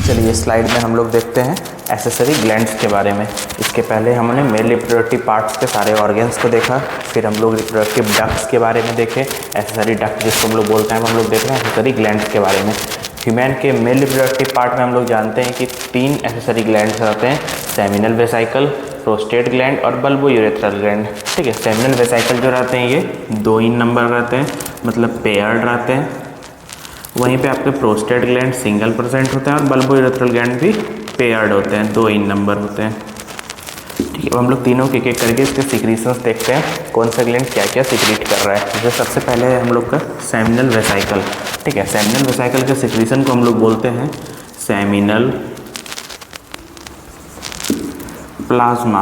चलिए स्लाइड में हम लोग देखते हैं एसेसरी ग्लैंड्स के बारे में। इसके पहले हमने मेल रिप्रोडक्टिव पार्ट्स के सारे ऑर्गन्स को देखा, फिर हम लोग रिप्रोडक्टिव डक्ट्स के बारे में देखे, एसेसरी डक्ट जिसको हम लोग बोलते हैं, हम लोग देख रहे हैं एसेसरी ग्लैंड्स के बारे में। ह्यूमन के मेल रिप्रोडक्टिव पार्ट में हम लोग जानते हैं कि 3 एसेसरी ग्लैंड्स होते हैं, सेमिनल वेसाइकल, प्रोस्टेट ग्लैंड और बल्बो यूरेथ्रल ग्लैंड। ठीक है, सेमिनल वेसाइकल जो रहते हैं ये 2 इन नंबर रहते हैं, मतलब पेयर्ड रहते हैं। वहीं पे आपके प्रोस्टेट ग्लैंड सिंगल प्रेजेंट होते हैं और बल्बो यूरेथ्रल ग्लैंड भी पेयर्ड होते हैं, 2 इन नंबर होते हैं। ठीक है, अब हम लोग तीनों के एक करके इसके सिक्रीशंस देखते हैं, कौन सा ग्लैंड क्या क्या सिक्रीट कर रहा है। जैसे सबसे पहले है हम लोग का सेमिनल वेसाइकल। ठीक है, सेमिनल वेसाइकल के सिक्रीशन को हम लोग बोलते हैं सेमिनल प्लाज्मा।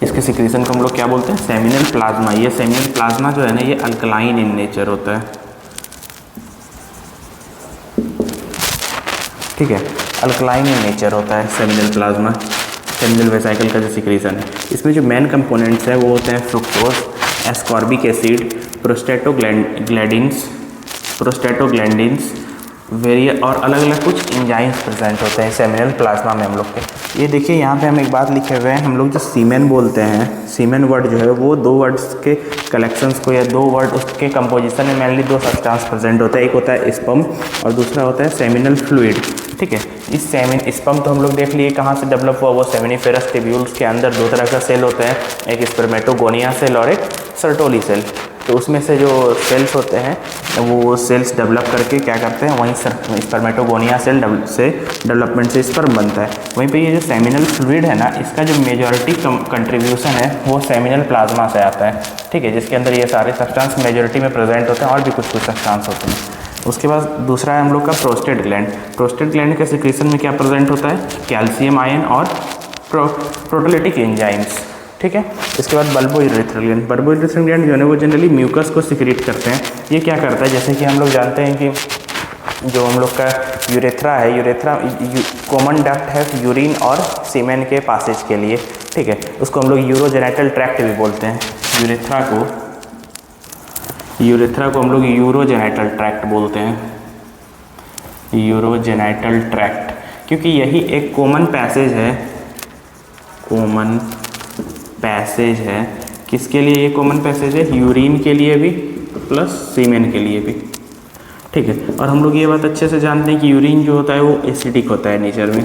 इसके सिक्रीशन को हम लोग क्या बोलते हैं, सेमिनल प्लाज्मा। ये सेमिनल प्लाज्मा जो है ना, ये अल्कलाइन इन नेचर होता है। ठीक है, अल्कलाइन इन नेचर होता है सेमिनल प्लाज्मा, सेमिनल वेसाइकल का जो सिक्रीशन है। इसमें जो मेन कंपोनेंट्स है वो होते हैं फ्रुक्टोज, एस्कॉर्बिक एसिड, प्रोस्टेटोग्लैंडिन्स वेरिया और अलग अलग कुछ एंजाइम्स प्रेजेंट होते हैं सेमिनल प्लाज्मा में हम लोग के। ये देखिए यहाँ पे हम एक बात लिखे हुए हैं, हम लोग जो सीमेन बोलते हैं, सीमेन वर्ड जो है वो 2 वर्ड्स के कलेक्शंस को या 2 वर्ड उसके कंपोजिशन में मेनली 2 सब्सटेंस प्रेजेंट होता है। एक होता है स्पर्म और दूसरा होता है सेमिनल फ्लूइड। ठीक है, इस स्पर्म तो हम लोग देख लिए कहाँ से डेवलप हुआ, वो सेमिनिफेरस टिब्यूल्स के अंदर 2 तरह का सेल होते हैं, एक स्पर्मेटोगोनिया सेल और एक सर्टोली सेल। तो उसमें से जो सेल्स होते हैं वो सेल्स डेवलप करके क्या करते हैं, वहीं स्पर्मेटोगोनिया सेल से डेवलपमेंट से स्पर्म बनता है। वहीं पे ये जो सेमिनल फ्लूइड है ना, इसका जो मेजॉरिटी कंट्रीब्यूशन है वो सेमिनल प्लाज्मा से आता है। ठीक है, जिसके अंदर ये सारे सब्सटेंस मेजॉरिटी में प्रेजेंट होते हैं और भी कुछ सब्सटेंस होते हैं। उसके बाद दूसरा है हम लोग का प्रोस्टेट ग्लैंड। प्रोस्टेट ग्लैंड के सिक्रीशन में क्या प्रेजेंट होता है, कैल्शियम आयन और प्रोटोलिटिक एंजाइम्स। ठीक है, इसके बाद bulbo urethral gland. Bulbo urethral gland जो है वो जनरली म्यूकस को सिक्रीट करते हैं। ये क्या करता है, जैसे कि हम लोग जानते हैं कि जो हम लोग का यूरेथ्रा है, यूरेथ्रा कॉमन डक्ट है यूरिन और सीमेन के पासेज के लिए। ठीक है, उसको हम लोग यूरोजेनाइटल ट्रैक्ट भी बोलते हैं। यूरेथ्रा को हम लोग यूरोजेनाइटल ट्रैक्ट बोलते हैं, यूरोजेनाइटल ट्रैक्ट, क्योंकि यही एक कॉमन पैसेज है। किसके लिए ये कॉमन पैसेज है, यूरिन के लिए भी प्लस सीमेन के लिए भी। ठीक है, और हम लोग ये बात अच्छे से जानते हैं कि यूरिन जो होता है वो एसिडिक होता है नेचर में,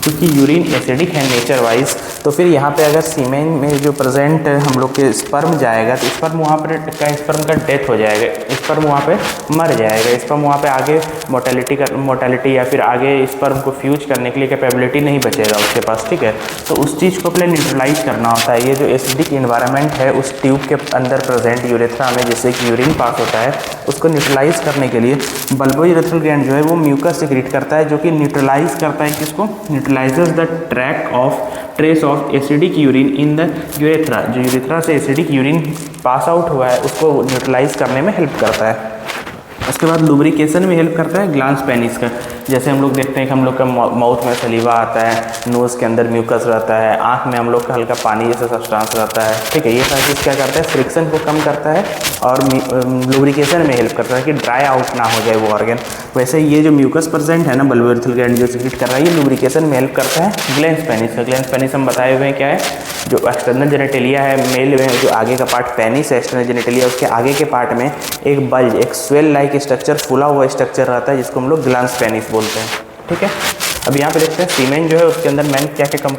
क्योंकि यूरिन एसिडिक है नेचर वाइज। तो फिर यहाँ पे अगर सीमेन में जो प्रेजेंट हम लोग के स्पर्म जाएगा तो स्पर्म का डेथ हो जाएगा, स्पर्म वहाँ पे मर जाएगा, स्पर्म वहाँ पे आगे मोर्टेलिटी या फिर आगे स्पर्म को फ्यूज करने के लिए कैपेबिलिटी नहीं बचेगा उसके पास। ठीक है, तो उस चीज़ को पहले न्यूट्रलाइज करना होता है। ये जो एसिडिक इन्वायरमेंट है उस ट्यूब के अंदर प्रेजेंट यूरेथ्रा में, जिससे कि यूरिन पास होता है, उसको न्यूट्रलाइज करने के लिए बल्बो यूरेथ्रल ग्लैंड जो है वो म्यूकस सिक्रीट करता है, जो कि न्यूट्रलाइज करता है किसको, न्यूट्रलाइजेज the trace of acidic urine in the urethra. जो यूरेथ्रा से एसिडिक यूरिन पास आउट हुआ है उसको न्यूट्रलाइज करने में हेल्प करता है। उसके बाद लुब्रिकेशन में हेल्प करता है ग्लांस पेनिस का। जैसे हम लोग देखते हैं कि हम लोग का माउथ में सलीवा आता है, नोज़ के अंदर म्यूकस रहता है, आँख में हम लोग का हल्का पानी जैसा सब्सटेंस रहता है। ठीक है, ये सारी चीज़ क्या करता है, फ्रिक्शन को कम करता है और लुब्रिकेशन में हेल्प करता है कि ड्राई आउट ना हो जाए वो ऑर्गन। वैसे ये जो म्यूकस प्रेजेंट है ना, बल्बो यूरेथ्रल ग्लैंड जो सिक्रीट कर रहा है, ये लुब्रिकेशन में हेल्प करता है ग्लैंस पेनिस का। ग्लैंस पेनिस हम बताए हुए हैं क्या है, जो एक्सटर्नल जेनेटेलिया है मेल में, जो आगे का पार्ट पेनिस है एक्सटर्नल जेनेटेलिया, उसके आगे के पार्ट में एक बल्ज, एक स्वेल लाइक स्ट्रक्चर, फूला हुआ स्ट्रक्चर रहता है, जिसको हम लोग ग्लांस पेनिस बोलते हैं। ठीक है, अब यहाँ पे देखते हैं सीमेन जो है उसके अंदर मेन क्या क्या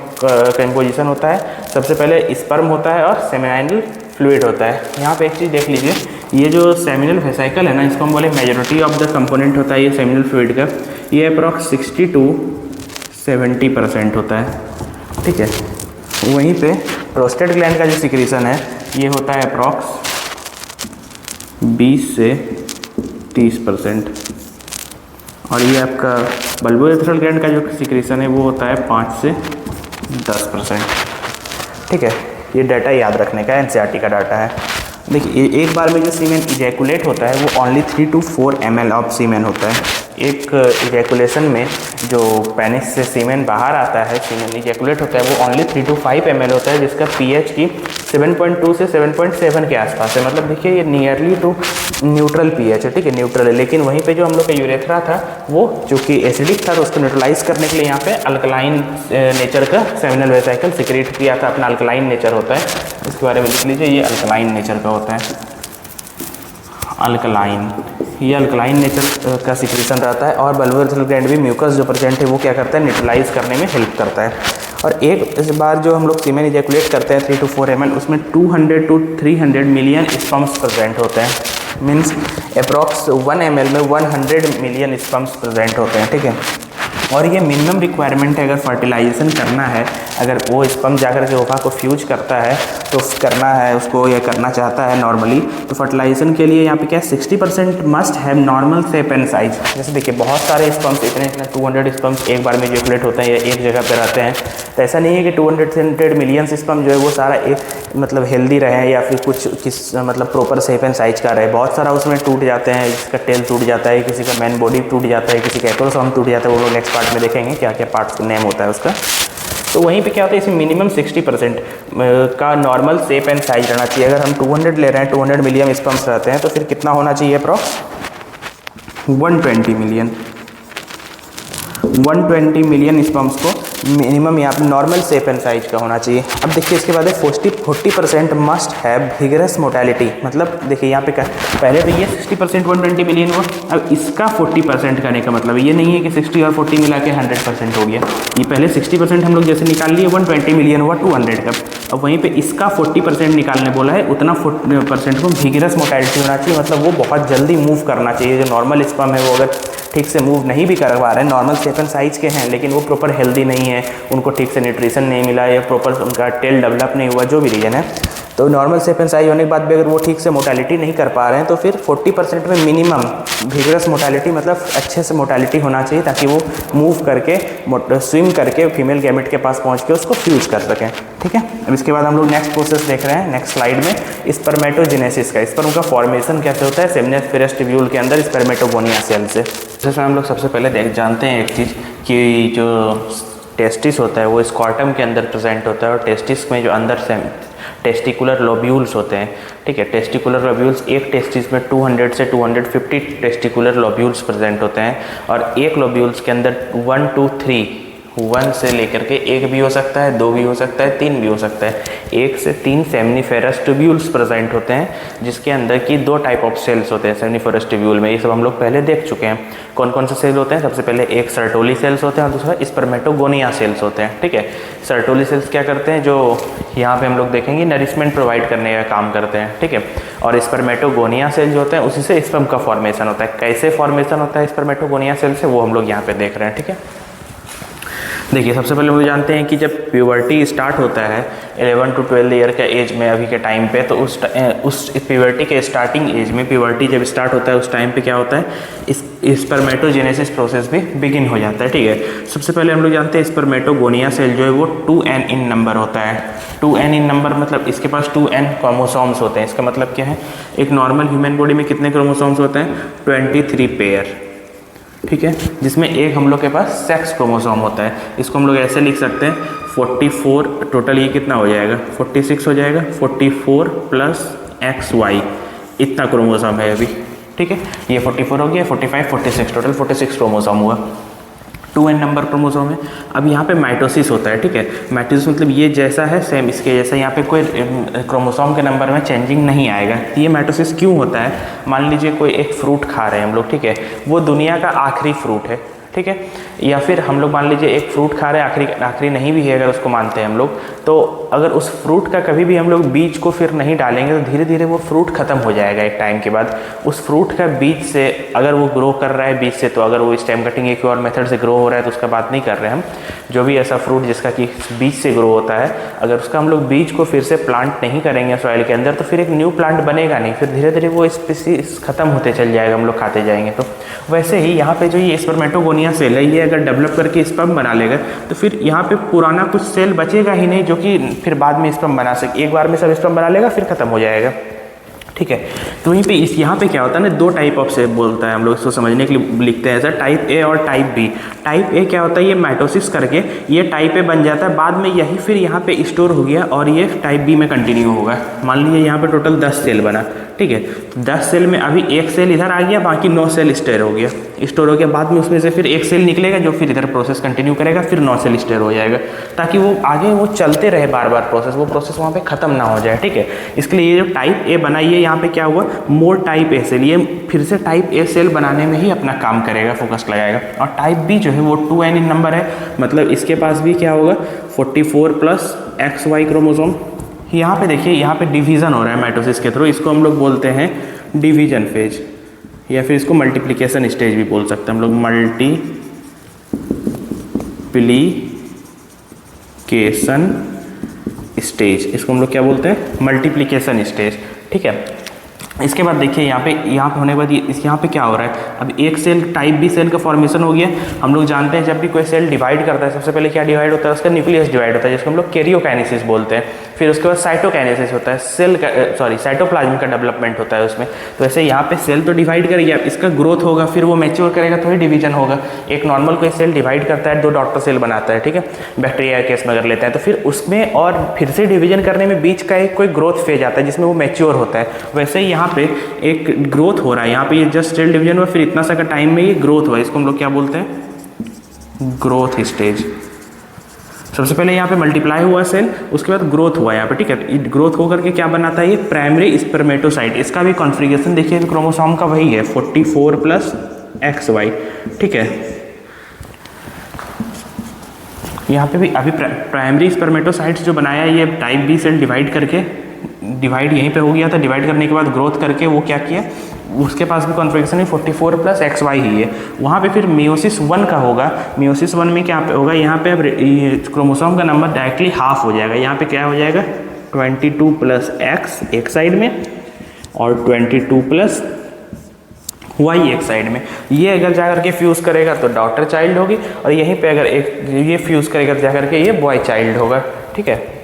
कंपोजिशन होता है। सबसे पहले स्पर्म होता है और सेमिनाइनल फ्लूइड होता है। यहाँ पे एक चीज़ देख लीजिए, ये जो सेमिनल वेसाइकल है ना, इसको हम बोले मेजॉरिटी ऑफ द कंपोनेंट होता है ये सेमिनल फ्लूइड का, ये अप्रॉक्स 60 to 70% होता है। ठीक है, वहीं पे प्रोस्टेट ग्लैंड का जो सिक्रीशन है ये होता है अप्रॉक्स 20 से 30%, और ये आपका बल्बो यूरेथ्रल ग्लैंड का जो सिक्रीशन है वो होता है 5 से 10%। ठीक है, ये डाटा याद रखने का एनसीईआरटी का डाटा है। देखिए एक बार में जो सीमेन इजैकुलेट होता है वो ओनली 3 to 4 ml ऑफ सीमेन होता है। एक इजैकुलेशन में जो पेनिस से सीमेन बाहर आता है, सीमेन इजैकुलेट होता है, वो ओनली 3 to 5 ml होता है, जिसका पीएच की 7.2 से 7.7 के आसपास है। मतलब देखिए ये नियरली टू न्यूट्रल पीएच है, ठीक है, न्यूट्रल है। लेकिन वहीं पे जो हम लोग का यूरेथ्रा था वो चूँकि एसिडिक था, तो उसको न्यूट्रलाइज करने के लिए यहाँ पे अल्कलाइन नेचर का सेमिनल वेसिकल सिक्रेट किया था, अपना अल्कलाइन नेचर होता है, इसके बारे में लिख लीजिए, ये अल्कलाइन नेचर का होता है, अल्कलाइन, ये अल्कलाइन नेचर का सिक्रेशन रहता है। और बल्बुलर सेल ग्लैंड भी म्यूकस जो प्रेजेंट है वो क्या करता है, न्यूट्रलाइज करने में हेल्प करता है। और एक इस बार जो हम लोग सीमेन इजैकुलेट करते हैं 3 to 4 ml, उसमें 200 to 300 मिलियन स्पर्म्स प्रेजेंट होते हैं, मीन्स अप्रॉक्स 1 ml में 100 मिलियन स्पर्म्स प्रेजेंट होते हैं, ठीक है। और ये मिनिमम रिक्वायरमेंट है अगर फर्टिलाइजेशन करना है, अगर वो स्पर्म जाकर के ओवा को फ्यूज करता है तो करना है उसको, या करना चाहता है नॉर्मली, तो फर्टिलाइजेशन के लिए यहाँ पे क्या है 60% must have normal shape and size. जैसे देखिए बहुत सारे स्पर्म्स इतने 200 स्पर्म्स एक बार में इजैकुलेट होते हैं या एक जगह पे रहते हैं, तो ऐसा नहीं है कि 200 मिलियन स्पर्म जो है वो सारा एक मतलब हेल्दी रहे या फिर कुछ किस मतलब प्रॉपर शेप एंड साइज का रहे। बहुत सारा उसमें टूट जाते हैं, जिसका टेल टूट जाता है, किसी का मेन बॉडी टूट जाता है, किसी का एक्रोसोम टूट जाता है, वो लोग नेक्स्ट पार्ट में देखेंगे क्या क्या पार्ट्स का नेम होता है उसका। तो वहीं पे क्या होता है, इसे मिनिमम 60% का नॉर्मल शेप एंड साइज रहना चाहिए। अगर हम 200 ले रहे हैं, 200 मिलियन स्पर्म्स रहते हैं, तो फिर कितना होना चाहिए अप्रॉक्स 120 मिलियन, 120 मिलियन स्पर्म्स को मिनिमम यहाँ पे नॉर्मल शेप एंड साइज का होना चाहिए। अब देखिए इसके बाद 40% मस्ट हैव विगरस मोटालिटी। मतलब देखिए यहाँ पे पहले तो ये 60% 120 मिलियन हुआ, अब इसका 40% करने का मतलब ये नहीं है कि 60 और 40 मिला के 100% हो गया। ये पहले 60% हम लोग जैसे निकाल लिए, 120 मिलियन हुआ 200 का, अब वहीं पे इसका 40% निकालने बोला है, उतना 40% को विगरस मोटालिटी होना चाहिए। मतलब वो बहुत जल्दी मूव करना चाहिए। जो नॉर्मल स्पर्म है वो अगर ठीक से मूव नहीं भी करवा रहे हैं, नॉर्मल शेप एंड साइज के हैं, लेकिन वो प्रॉपर हेल्दी नहीं है, उनको ठीक से न्यूट्रिशन नहीं मिला या प्रॉपर उनका टेल डेवलप नहीं हुआ, जो भी रीजन है, तो नॉर्मल शेप एंड साइज होने के बाद भी अगर वो ठीक से मोटालिटी नहीं कर पा रहे हैं, तो फिर 40% में मिनिमम विगरस मोटालिटी मतलब अच्छे से मोटालिटी होना चाहिए, ताकि वो मूव करके स्विम करके फीमेल गैमेट के पास पहुंच के उसको फ्यूज कर सकें, ठीक है। अब इसके बाद हम लोग नेक्स्ट प्रोसेस देख रहे हैं नेक्स्ट स्लाइड में, स्पर्मेटोजेनेसिस का। स्पर्म का फॉर्मेशन कैसे होता है सेमिनिफेरस ट्यूब्यूल के अंदर स्पर्मेटोगोनिया सेल से। जैसे हम लोग सबसे पहले जानते हैं एक चीज़ कि जो टेस्टिस होता है वो स्कॉर्टम के अंदर प्रेजेंट होता है, और टेस्टिस में जो अंदर से टेस्टिकुलर लोब्यूल्स होते हैं, ठीक है। टेस्टिकुलर लोब्यूल्स, एक टेस्टिस में 200 से 250 टेस्टिकुलर लोब्यूल्स प्रेजेंट होते हैं, और एक लोब्यूल्स के अंदर 1 to 3 1 से लेकर के 1 भी हो सकता है, 2 भी हो सकता है, 3 भी हो सकता है, 1 से 3 सेमिनिफेरस ट्यूब्यूल्स प्रेजेंट होते हैं, जिसके अंदर की 2 टाइप ऑफ सेल्स होते हैं सेमिनिफेरस ट्यूब्यूल में। ये सब हम लोग पहले देख चुके हैं। कौन कौन से सेल होते हैं? सबसे पहले एक सर्टोली सेल्स होते हैं और दूसरा स्पर्मेटोगोनिया सेल्स होते हैं, ठीक है। सर्टोली सेल्स क्या करते हैं, जो यहाँ पे हम लोग देखेंगे नरिशमेंट प्रोवाइड करने का काम करते हैं, ठीक है। और स्पर्मेटोगोनिया सेल जो होते हैं उसी से स्पर्म का फॉर्मेशन होता है। कैसे फॉर्मेशन होता है स्पर्मेटोगोनिया सेल से, वो हम लोग यहाँ पे देख रहे हैं, ठीक है। देखिए सबसे पहले हम लोग जानते हैं कि जब प्यूबर्टी स्टार्ट होता है 11 to 12 ईयर के एज में अभी के टाइम पे, तो उस प्यूबर्टी के स्टार्टिंग एज में, प्यूबर्टी जब स्टार्ट होता है उस टाइम पे क्या होता है, इस स्पर्मेटोजेनेसिस प्रोसेस भी बिगिन हो जाता है, ठीक है। सबसे पहले हम लोग जानते हैं स्पर्मेटोगोनिया सेल जो है वो 2n इन नंबर होता है। 2n इन नंबर मतलब इसके पास 2n क्रोमोसोम्स होते हैं। इसका मतलब क्या है, एक नॉर्मल ह्यूमन बॉडी में कितने क्रोमोसोम्स होते हैं? 23 पेयर, ठीक है, जिसमें एक हम लोग के पास सेक्स क्रोमोसोम होता है। इसको हम लोग ऐसे लिख सकते हैं 44, टोटल ये कितना हो जाएगा 46 हो जाएगा, 44 प्लस XY इतना क्रोमोसोम है अभी, ठीक है। ये 44 हो गया, 45, 46, टोटल 46 क्रोमोसोम हुआ। 2n नंबर क्रोमोसोम है। अब यहाँ पे माइटोसिस होता है, ठीक है। माइटोसिस मतलब ये जैसा है सेम इसके जैसा, यहाँ पे कोई क्रोमोसोम के नंबर में चेंजिंग नहीं आएगा। ये माइटोसिस क्यों होता है? मान लीजिए कोई एक फ्रूट खा रहे हैं हम लोग, ठीक है, वो दुनिया का आखिरी फ्रूट है, ठीक है। या फिर हम लोग मान लीजिए एक फ्रूट खा रहे हैं, आखिरी नहीं भी है अगर उसको मानते हैं हम लोग, तो अगर उस फ्रूट का कभी भी हम लोग बीज को फिर नहीं डालेंगे तो धीरे धीरे वो फ्रूट ख़त्म हो जाएगा एक टाइम के बाद। उस फ्रूट का बीज से अगर वो ग्रो कर रहा है बीज से, तो अगर वो स्टेम कटिंग एक और मेथड से ग्रो हो रहा है तो उसका बात नहीं कर रहे हम। जो भी ऐसा फ्रूट जिसका कि बीज से ग्रो होता है, अगर उसका हम लोग बीज को फिर से प्लांट नहीं करेंगे सॉइल के अंदर, तो फिर एक न्यू प्लांट बनेगा नहीं, फिर धीरे धीरे वो स्पीसीज खत्म होते चल जाएगा, हम लोग खाते जाएंगे। तो वैसे ही यहाँ पे जो ये स्पर्मेटोगोनिया सेल है, ये अगर डेवलप करके स्पर्म बना लेगा तो फिर यहाँ पे पुराना कुछ सेल बचेगा ही नहीं, जो कि फिर बाद में स्पर्म बना सके। एक बार में सब स्पर्म बना लेगा फिर खत्म हो जाएगा। ठीक है। तो वहीं पे यहाँ पे क्या होता है ना, दो टाइप ऑफ सेल बोलता है, हम लोग इसको समझने के लिए लिखते हैं ऐसा, टाइप ए और टाइप बी। टाइप ए क्या होता है, ये माइटोसिस करके ये टाइप ए बन जाता है, बाद में यही फिर यहाँ पे स्टोर हो गया और ये टाइप बी में कंटिन्यू होगा। मान लीजिए यहाँ पे टोटल 10 सेल बना, ठीक है, 10 सेल में अभी एक सेल इधर आ गया, बाकी 9 सेल स्टोर हो गया, बाद में उसमें से फिर एक सेल निकलेगा जो फिर इधर प्रोसेस कंटिन्यू करेगा, फिर 9 सेल स्टोर हो जाएगा, ताकि वो आगे वो चलते रहे बार बार प्रोसेस, वो प्रोसेस वहाँ पे खत्म ना हो जाए, ठीक है। इसके लिए ये जो टाइप ए बना, ये यहाँ पे क्या हुआ, मोर टाइप ए सेल, ये फिर से टाइप ए सेल बनाने में ही अपना काम करेगा, फोकस लगाएगा। और टाइप बी जो है वो 2n इन नंबर है, मतलब इसके पास भी क्या होगा 44 प्लस XY क्रोमोसोम। यहाँ पे देखिए, यहाँ पे डिवीज़न हो रहा है माइटोसिस के थ्रू, इसको हम लोग बोलते हैं डिवीजन फेज, या फिर इसको मल्टीप्लिकेशन स्टेज भी बोल सकते हैं हम लोग, मल्टीप्लिकेशन स्टेज, इसको हम लोग क्या बोलते हैं, मल्टीप्लिकेशन स्टेज, ठीक है। इसके बाद देखिए यहाँ पे होने के बाद यहाँ पे क्या हो रहा है, अब एक सेल टाइप बी सेल का फॉर्मेशन हो गया। हम लोग जानते हैं जब भी कोई सेल डिवाइड करता है, सबसे पहले क्या डिवाइड होता है, उसका न्यूक्लियस डिवाइड होता है, जिसको हम लोग कैरियोकाइनेसिस बोलते हैं। फिर उसके बाद साइटोकाइनेसिस होता है, साइटोप्लाज्म का डेवलपमेंट होता है उसमें। तो ऐसे यहाँ पे सेल तो डिवाइड कर गया, इसका ग्रोथ होगा, फिर वो मैच्योर करेगा तो ही डिवीजन होगा। एक नॉर्मल कोई सेल डिवाइड करता है, 2 डॉटर सेल बनाता है, ठीक है, बैक्टीरिया केस में अगर लेते हैं, तो फिर उसमें और फिर से डिवीजन करने में बीच का एक कोई ग्रोथ फेज आता है जिसमें वो मैच्योर होता है। वैसे ही यहाँ पे एक ग्रोथ हो रहा है, यहाँ पे ये जस्ट सेल डिवीजन हुआ, फिर इतना सा का टाइम में ये ग्रोथ हुआ, इसको हम लोग क्या बोलते हैं, ग्रोथ स्टेज। सबसे पहले यहाँ पे मल्टीप्लाई हुआ सेल, उसके बाद ग्रोथ हुआ यहाँ पे, ठीक है। ग्रोथ होकर के क्या बनाता है, ये प्राइमरी स्पर्मेटोसाइट। इसका भी कॉन्फ़िगरेशन देखिए क्रोमोसोम का वही है, 44 प्लस XY, ठीक है। यहाँ पे भी अभी प्राइमरी स्पर्मेटोसाइट्स जो बनाया, ये टाइप बी सेल डिवाइड करके, डिवाइड यहीं पे हो गया था, डिवाइड करने के बाद ग्रोथ करके वो क्या किया, उसके पास भी कॉन्फ़िगरेशन है 44 प्लस XY ही है। वहाँ पे फिर मियोसिस 1 का होगा, मियोसिस 1 में क्या पे होगा, यहाँ पे अब क्रोमोसोम का नंबर डायरेक्टली हाफ हो जाएगा। यहाँ पे क्या हो जाएगा 22 प्लस X एक साइड में और 22 प्लस Y एक साइड में। ये अगर जाकर के फ्यूज़ करेगा तो डॉटर चाइल्ड होगी, और यहीं पे अगर एक ये फ्यूज़ करेगा तो जाकर के ये बॉय चाइल्ड होगा, ठीक है।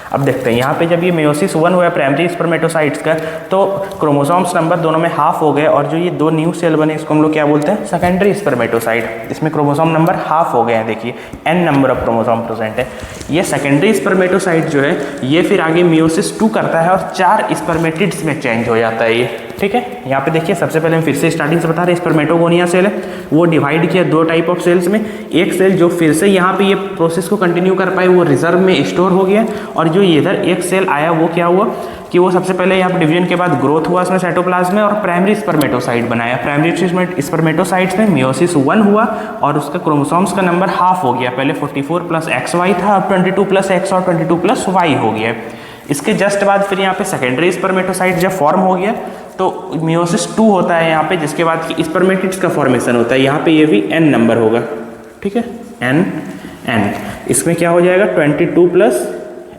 अब देखते हैं यहाँ पे जब ये मियोसिस 1 हुआ प्राइमरी स्पर्मेटोसाइट्स का, तो क्रोमोसोम्स नंबर दोनों में हाफ हो गए, और जो ये 2 न्यू सेल बने इसको हम लोग क्या बोलते हैं, सेकेंडरी स्पर्मेटोसाइट। इसमें क्रोमोसोम नंबर हाफ हो गए हैं, देखिए n number of chromosome present है। ये सेकेंडरी स्पर्मेटोसाइट जो है ये फिर आगे मियोसिस 2 करता है और 4 स्पर्मेटिड्स में चेंज हो जाता है ये, ठीक है। यहाँ पे देखिए सबसे पहले हम फिर से स्टार्टिंग से बता रहे हैं, स्पर्मेटोगोनिया सेल है, वो डिवाइड किया 2 टाइप ऑफ सेल्स में। एक सेल जो फिर से यहाँ पे ये प्रोसेस को कंटिन्यू कर पाए, वो रिजर्व में स्टोर हो गया, और जो इधर एक सेल आया वो क्या हुआ कि वो सबसे पहले यहाँ पे डिवीजन के बाद ग्रोथ हुआ उसमें साइटोप्लाज्म में, और प्राइमरी स्पर्मेटोसाइट बनाया। प्राइमरी स्पर्मेटोसाइट्स में मियोसिस 1 हुआ और उसका क्रोमोसोम्स का नंबर हाफ हो गया, पहले 44 प्लस XY था, अब 22 प्लस X और 22 प्लस Y हो गया। इसके जस्ट बाद फिर यहाँ पे सेकेंडरी स्पर्मेटोसाइट जब फॉर्म हो गया तो मियोसिस 2 होता है यहाँ पे, जिसके बाद की स्पर्मेटिड्स का फॉर्मेशन होता है। यहाँ पे ये भी n नंबर होगा, ठीक है, n। इसमें क्या हो जाएगा 22 प्लस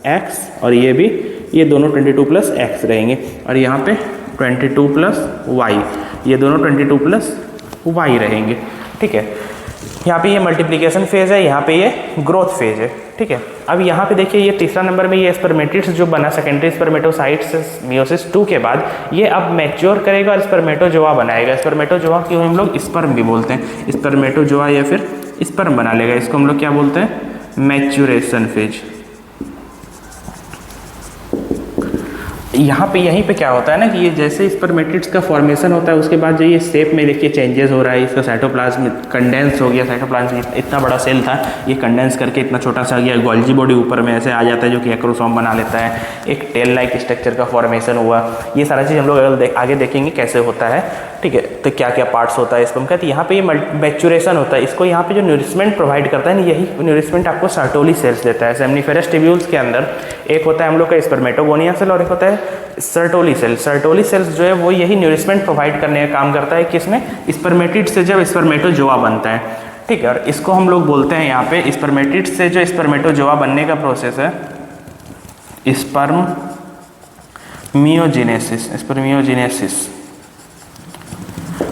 X, और ये भी, ये दोनों 22 प्लस X रहेंगे, और यहाँ पे 22 प्लस Y, ये दोनों 22 प्लस Y रहेंगे, ठीक है। यहाँ पे ये मल्टीप्लिकेशन फेज है, यहाँ पे ये ग्रोथ फेज है, ठीक है। अब यहाँ पे देखिए ये तीसरा नंबर में ये स्पर्मेटिड्स जो बना सेकेंडरी स्पर्मेटोसाइट्स मियोसिस 2 के बाद, ये अब मैच्योर करेगा और स्पर्मेटोजोआ बनाएगा। स्पर्मेटोजोआ को हम लोग स्पर्म भी बोलते हैं, स्पर्मेटोजोआ या फिर स्पर्म बना लेगा, इसको हम लोग क्या बोलते हैं, मैच्योरेशन फेज। यहाँ पे यहीं पे क्या होता है ना कि ये जैसे स्पर्मेटिड्स का फॉर्मेशन होता है, उसके बाद जो ये शेप में देखिए चेंजेस हो रहा है, इसका साइटोप्लाज्म कंडेंस हो गया, साइटोप्लाज्म इतना बड़ा सेल था ये कंडेंस करके इतना छोटा सा गया, गोल्जी बॉडी ऊपर में ऐसे आ जाता है जो कि एक्रोसोम बना लेता है, एक टेल लाइक स्ट्रक्चर का फॉर्मेशन हुआ। ये सारा चीज़ हम लोग आगे देखेंगे कैसे होता है, ठीक है। तो क्या क्या पार्ट्स होता है स्पर्म का, तो यहाँ पे ये मैच्योरेशन होता है। इसको यहाँ पे जो न्यूरिशमेंट प्रोवाइड करता है ना, यही न्यूरिशमेंट आपको सर्टोली सेल्स देता है। सेमनीफेरस टिब्यूल्स के अंदर एक होता है हम लोग का स्पर्मेटोगोनिया सेल और एक होता है सर्टोली सेल। सर्टोली सेल्स जो है वो यही न्यूरिशमेंट प्रोवाइड करने का काम करता है, किसमें, स्पर्मेटिड से जब स्पर्मेटोजोआ बनता है, ठीक है। और इसको हम लोग बोलते हैं यहाँ पे स्पर्मेटिड से जो स्पर्मेटोजोआ बनने का प्रोसेस है स्पर्मियोजेनेसिस।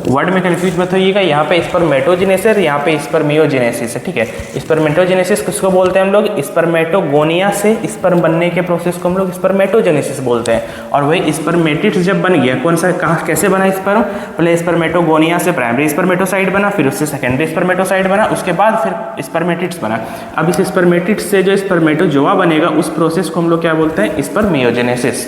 वर्ड में कंफ्यूज मत होइएगा, यहाँ पे स्पर्मेटोजेनेसिस, यहाँ पे स्पर्मियोजेनेसिस है, ठीक है। स्पर्मेटोजेनेसिस किसको बोलते हैं हम लोग, स्पर्मेटोगोनिया से स्पर्म बनने के प्रोसेस को हम लोग स्पर्मेटोजेनेसिस बोलते हैं। और वही स्पर्मेटिड्स जब बन गया, कौन सा कहाँ कैसे बना स्पर्म, पहले स्पर्मेटोगोनिया से प्राइमरी स्पर्मेटोसाइट बना, फिर उससे सेकेंडरी स्पर्मेटोसाइट बना, उसके बाद फिर स्पर्मेटिड्स बना। अब इस स्पर्मेटिड्स से जो स्पर्मेटोजोआ बनेगा उस प्रोसेस को हम लोग क्या बोलते हैं, स्पर्मियोजेनेसिस।